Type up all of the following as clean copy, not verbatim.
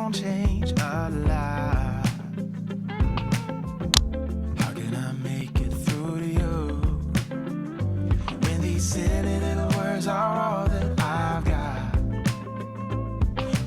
won't change a lot. How can I make it through to you when these silly little words are all that I've got?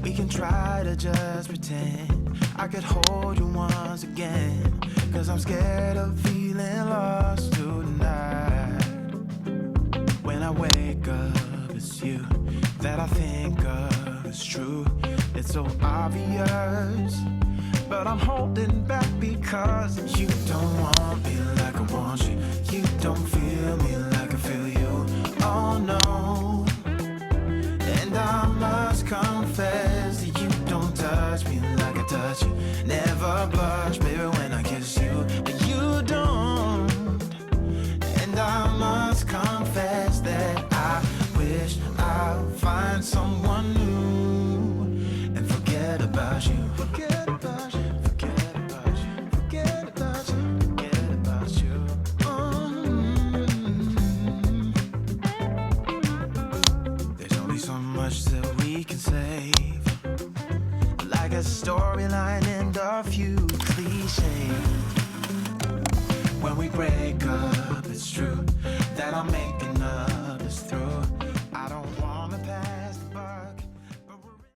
We can try to just pretend I could hold you once again, 'cause I'm scared of feeling lost tonight. When I wake up, it's you that I think of. It's true, it's so obvious, but I'm holding back because you don't want me like I want you. You don't feel me like I feel you. Oh no. And I must confess that you don't touch me like I touch you. Never blush, baby, when I kiss you, but you don't. And I must confess that I wish I'd find someone new and forget about you. Forget about you. Forget about you. Forget about you. Forget about you. There's only so much that we can save, like a storyline and a few cliches. When we break up, it's true that I'm making up this through. I don't